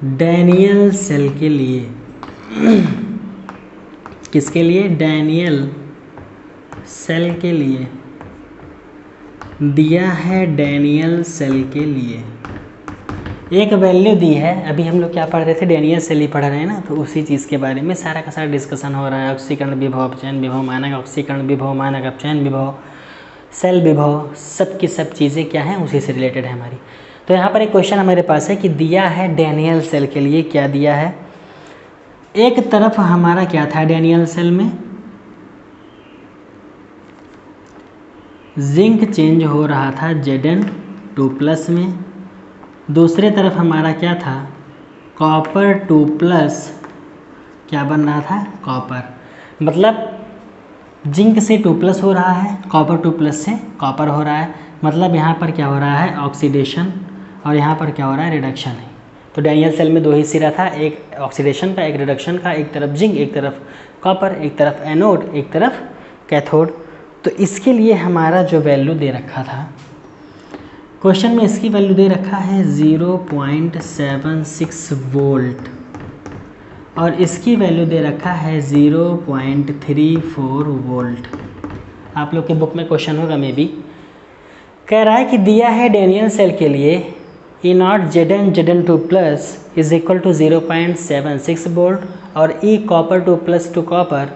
डैनियल सेल के लिए। किसके लिए, डैनियल सेल के लिए दिया है, डैनियल सेल के लिए एक वैल्यू दी है। अभी हम लोग क्या पढ़ रहे थे, डैनियल सेल ही पढ़ रहे हैं ना, तो उसी चीज़ के बारे में सारा का सारा डिस्कशन हो रहा है। ऑक्सीकरण विभव, अपचयन विभव, मानक ऑक्सीकरण विभव, मानक अपचयन विभव, सेल विभव, सब की सब चीज़ें क्या हैं उसी से रिलेटेड है हमारी। तो यहाँ पर एक क्वेश्चन हमारे पास है कि दिया है डैनियल सेल के लिए, क्या दिया है, एक तरफ हमारा क्या था डैनियल सेल में, जिंक चेंज हो रहा था Zn2+ में, दूसरे तरफ हमारा क्या था, कॉपर 2+, क्या बन रहा था, कॉपर, मतलब जिंक से 2+ हो रहा है, कॉपर 2+ से कॉपर हो रहा है, मतलब यहाँ पर क्या हो रहा है, ऑक्सीडेशन, और यहाँ पर क्या हो रहा है, रिडक्शन है। तो डैनियल सेल में दो ही सिरा था, एक ऑक्सीडेशन का, एक रिडक्शन का, एक तरफ जिंक, एक तरफ कॉपर, एक तरफ एनोड, एक तरफ कैथोड। तो इसके लिए हमारा जो वैल्यू दे रखा था क्वेश्चन में, इसकी वैल्यू दे रखा है 0.76 वोल्ट, और इसकी वैल्यू दे रखा है 0.34 वोल्ट। आप लोग के बुक में क्वेश्चन होगा मे बी, कह रहा है कि दिया है डैनियल सेल के लिए E nought Zn2+ is equal to 0.76 volt और E copper 2+ to copper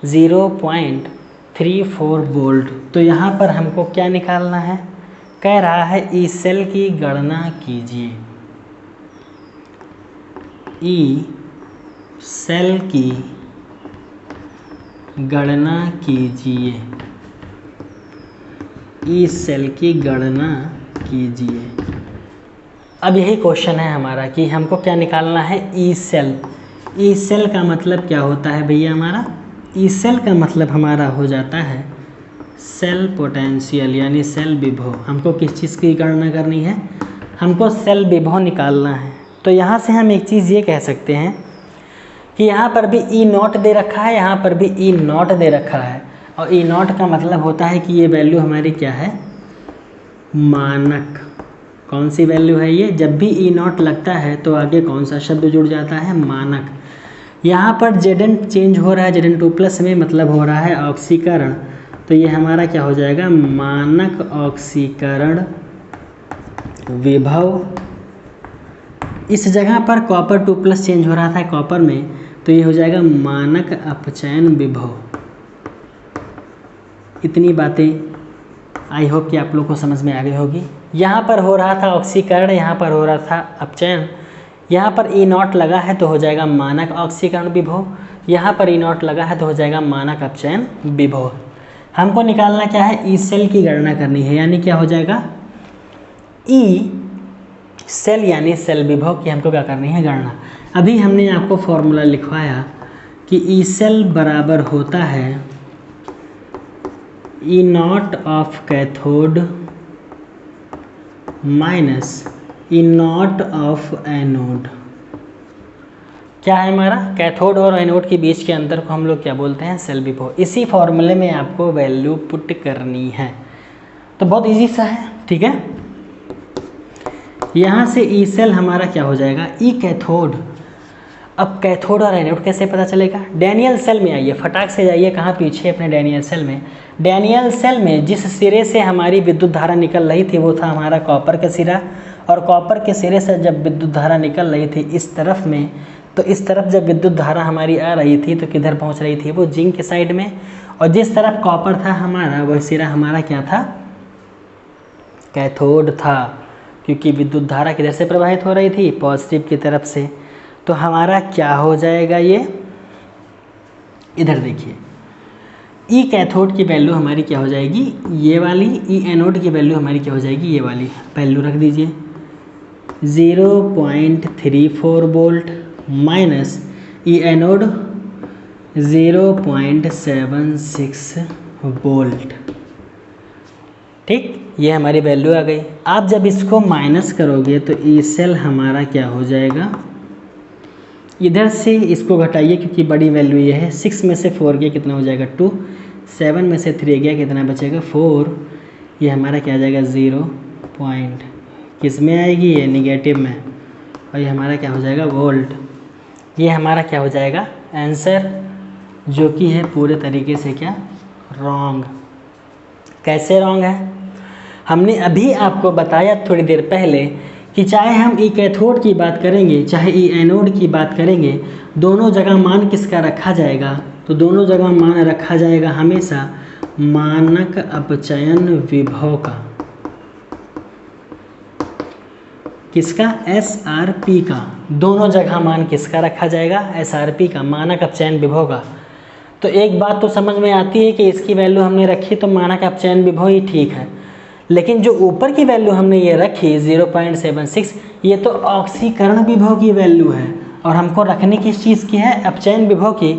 0.34 volt. तो यहाँ पर हमको क्या निकालना है, कह रहा है ई सेल की गणना कीजिए, ई सेल की गणना कीजिए, ई सेल की गणना कीजिए। अब यही क्वेश्चन है हमारा कि हमको क्या निकालना है, ई सेल। ई सेल का मतलब क्या होता है भैया हमारा, ई सेल का मतलब हमारा हो जाता है सेल पोटेंशियल, यानी सेल विभव। हमको किस चीज़ की गणना करनी है, हमको सेल विभव निकालना है। तो यहाँ से हम एक चीज़ ये कह सकते हैं कि यहाँ पर भी ई नॉट दे रखा है, यहाँ पर भी ई नॉट दे रखा है, और ई नॉट का मतलब होता है कि ये वैल्यू हमारी क्या है, मानक। कौन सी वैल्यू है ये, जब भी ई नॉट लगता है तो आगे कौन सा शब्द जुड़ जाता है, मानक। यहाँ पर Zn चेंज हो रहा है Zn2+ में, मतलब हो रहा है ऑक्सीकरण, तो ये हमारा क्या हो जाएगा, मानक ऑक्सीकरण विभव। इस जगह पर कॉपर 2+ चेंज हो रहा था कॉपर में, तो ये हो जाएगा मानक अपचयन विभव। इतनी बातें आई होप कि आप लोग को समझ में आ गई होगी। यहाँ पर हो रहा था ऑक्सीकरण, यहाँ पर हो रहा था अपचयन। यहाँ पर E0 लगा है तो हो जाएगा मानक ऑक्सीकरण विभव, यहाँ पर E0 लगा है तो हो जाएगा मानक अपचयन विभव। हमको निकालना क्या है, ई सेल की गणना करनी है, यानी क्या हो जाएगा, ई सेल यानी सेल विभव की हमको क्या करनी है, गणना। अभी हमने आपको फॉर्मूला लिखवाया कि ई सेल बराबर होता है E0 of cathode minus E0 of anode. क्या है हमारा, कैथोड और एनोड के बीच के अंतर को हम लोग क्या बोलते हैं, सेल विभव। इसी फॉर्मूले में आपको वैल्यू पुट करनी है, तो बहुत इजी सा है, ठीक है। यहाँ से ई सेल हमारा क्या हो जाएगा, ई कैथोड। अब कैथोड और एनोड कैसे पता चलेगा, डैनियल सेल में आइए, फटाक से जाइए कहाँ, पीछे अपने डैनियल सेल में। डैनियल सेल में जिस सिरे से हमारी विद्युत धारा निकल रही थी वो था हमारा कॉपर का सिरा, और कॉपर के सिरे से जब विद्युत धारा निकल रही थी इस तरफ में, तो इस तरफ जब विद्युत धारा हमारी आ रही थी तो किधर पहुंच रही थी, वो जिंक के साइड में। और जिस तरफ कॉपर था हमारा, वह सिरा हमारा क्या था, कैथोड था, क्योंकि विद्युत धारा किधर से प्रवाहित हो रही थी, पॉजिटिव की तरफ से। तो हमारा क्या हो जाएगा, ये इधर देखिए, ई कैथोड की वैल्यू हमारी क्या हो जाएगी, ये वाली। ई एनोड की वैल्यू हमारी क्या हो जाएगी, ये वाली। वैल्यू रख दीजिए 0.34 volt minus E anode 0.76 volt. ठीक, ये हमारी वैल्यू आ गई। आप जब इसको माइनस करोगे तो ई सेल हमारा क्या हो जाएगा, इधर से इसको घटाइए क्योंकि बड़ी वैल्यू ये है। 6 में से 4 गया कितना हो जाएगा 2, 7 में से 3 गया कितना बचेगा 4। ये हमारा क्या आ जाएगा 0 पॉइंट, किस में आएगी, ये निगेटिव में, और ये हमारा क्या हो जाएगा वोल्ट। ये हमारा क्या हो जाएगा आंसर, जो कि है पूरे तरीके से क्या रॉन्ग। कैसे रॉन्ग है, हमने अभी आपको बताया थोड़ी देर पहले कि चाहे हम ई कैथोड की बात करेंगे चाहे ई एनोड की बात करेंगे, दोनों जगह मान किसका रखा जाएगा, तो दोनों जगह मान रखा जाएगा हमेशा मानक अपचयन विभव का। किसका, SRP का। दोनों जगह मान किसका रखा जाएगा, SRP का, मानक अपचयन विभव का। तो एक बात तो समझ में आती है कि इसकी वैल्यू हमने रखी तो मानक अपचयन विभव ही ठीक है, लेकिन जो ऊपर की वैल्यू हमने ये रखी 0.76, ये तो ऑक्सीकरण विभव की वैल्यू है और हमको रखने किस चीज़ की है, अपचयन विभव की।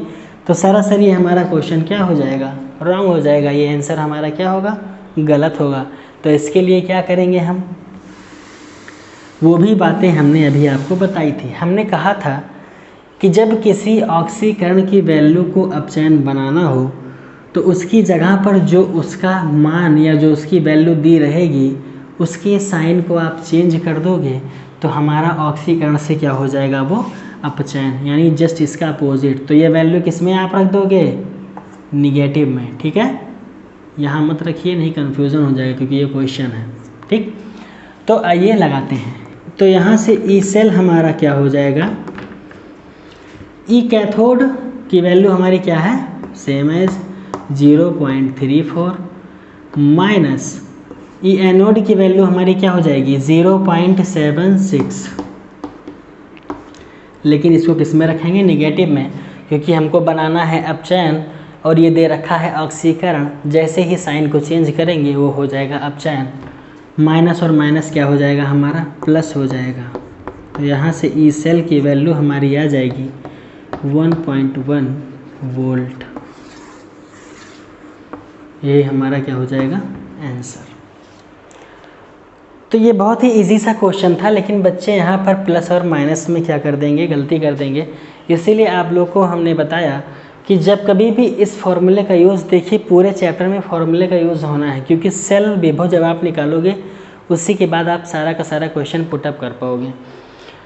तो सरासर ये हमारा क्वेश्चन क्या हो जाएगा, रॉन्ग हो जाएगा। ये आंसर हमारा क्या होगा, गलत होगा। तो इसके लिए क्या करेंगे हम, वो भी बातें हमने अभी आपको बताई थी। हमने कहा था कि जब किसी ऑक्सीकरण की वैल्यू को अपचयन बनाना हो तो उसकी जगह पर जो उसका मान या जो उसकी वैल्यू दी रहेगी उसके साइन को आप चेंज कर दोगे तो हमारा ऑक्सीकरण से क्या हो जाएगा, वो अपचयन, यानी जस्ट इसका अपोजिट। तो ये वैल्यू किस में आप रख दोगे, निगेटिव में। ठीक है, यहाँ मत रखिए, नहीं कन्फ्यूज़न हो जाएगा क्योंकि ये क्वेश्चन है। ठीक, तो आइए लगाते हैं। तो यहाँ से ई सेल हमारा क्या हो जाएगा, ई कैथोड की वैल्यू हमारी क्या है, same as 0.34 minus E anode की वैल्यू हमारी क्या हो जाएगी 0.76, लेकिन इसको किस में रखेंगे, निगेटिव में, क्योंकि हमको बनाना है अपचयन और ये दे रखा है ऑक्सीकरण। जैसे ही साइन को चेंज करेंगे वो हो जाएगा अपचयन। माइनस और माइनस क्या हो जाएगा हमारा, प्लस हो जाएगा। तो यहाँ से ई सेल की वैल्यू हमारी आ जाएगी 1.1 वोल्ट। ये हमारा क्या हो जाएगा आंसर। तो ये बहुत ही इजी सा क्वेश्चन था, लेकिन बच्चे यहाँ पर प्लस और माइनस में क्या कर देंगे, गलती कर देंगे। इसीलिए आप लोग को हमने बताया कि जब कभी भी इस फॉर्मूले का यूज़, देखिए पूरे चैप्टर में फॉर्मूले का यूज़ होना है, क्योंकि सेल विभव जब आप निकालोगे उसी के बाद आप सारा का सारा क्वेश्चन पुटअप कर पाओगे।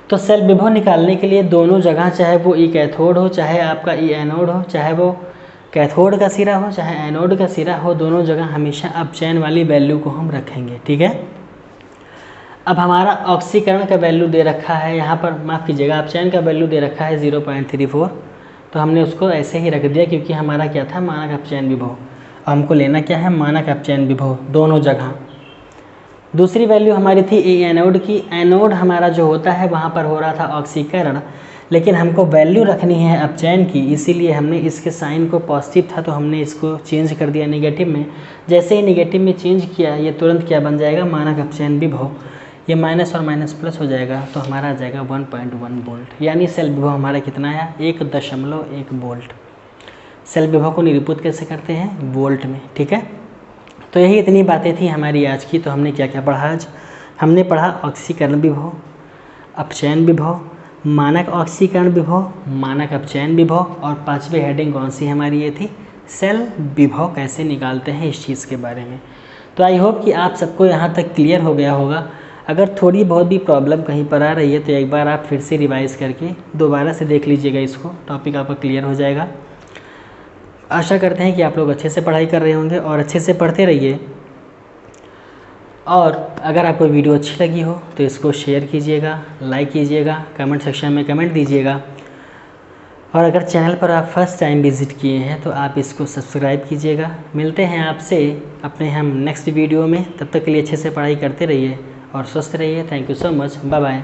तो सेल विभव निकालने के लिए दोनों जगह, चाहे वो ई कैथोड हो चाहे आपका ई एनोड हो, चाहे वो कैथोड का सिरा हो चाहे एनोड का सिरा हो, दोनों जगह हमेशा अपचयन वाली वैल्यू को हम रखेंगे। ठीक है, अब हमारा ऑक्सीकरण का वैल्यू दे रखा है यहाँ पर, माफ़ कीजिएगा, अपचयन का वैल्यू दे रखा है 0.34, तो हमने उसको ऐसे ही रख दिया क्योंकि हमारा क्या था, मानक अपचयन विभव। हमको लेना क्या है, मानक अपचयन विभव दोनों जगह। दूसरी वैल्यू हमारी थी ए एनोड की। एनोड हमारा जो होता है वहाँ पर हो रहा था ऑक्सीकरण, लेकिन हमको वैल्यू रखनी है अपचयन की, इसीलिए हमने इसके साइन को पॉजिटिव था तो हमने इसको चेंज कर दिया नेगेटिव में। जैसे ही नेगेटिव में चेंज किया ये तुरंत क्या बन जाएगा, मानक अपचयन विभव। ये माइनस और माइनस प्लस हो जाएगा तो हमारा आ जाएगा 1.1 वोल्ट, यानी सेल विभव हमारा कितना है, 1.1 वोल्ट। सेल विभव को निरूपित कैसे करते हैं, वोल्ट में। ठीक है, तो यही इतनी बातें थी हमारी आज की। तो हमने क्या क्या पढ़ा आज, हमने पढ़ा ऑक्सीकरण विभव, अपचयन विभव, मानक ऑक्सीकरण विभव, मानक अपचयन विभव, और पांचवी हेडिंग कौन सी हमारी ये थी, सेल विभव कैसे निकालते हैं इस चीज़ के बारे में। तो आई होप कि आप सबको यहाँ तक क्लियर हो गया होगा। अगर थोड़ी बहुत भी प्रॉब्लम कहीं पर आ रही है तो एक बार आप फिर से रिवाइज़ करके दोबारा से देख लीजिएगा, इसको टॉपिक आपका क्लियर हो जाएगा। आशा करते हैं कि आप लोग अच्छे से पढ़ाई कर रहे होंगे और अच्छे से पढ़ते रहिए। और अगर आपको वीडियो अच्छी लगी हो तो इसको शेयर कीजिएगा, लाइक कीजिएगा, कमेंट सेक्शन में कमेंट दीजिएगा। और अगर चैनल पर आप फर्स्ट टाइम विज़िट किए हैं तो आप इसको सब्सक्राइब कीजिएगा। मिलते हैं आपसे अपने हम नेक्स्ट वीडियो में, तब तक के लिए अच्छे से पढ़ाई करते रहिए और स्वस्थ रहिए। Thank you so much, bye bye.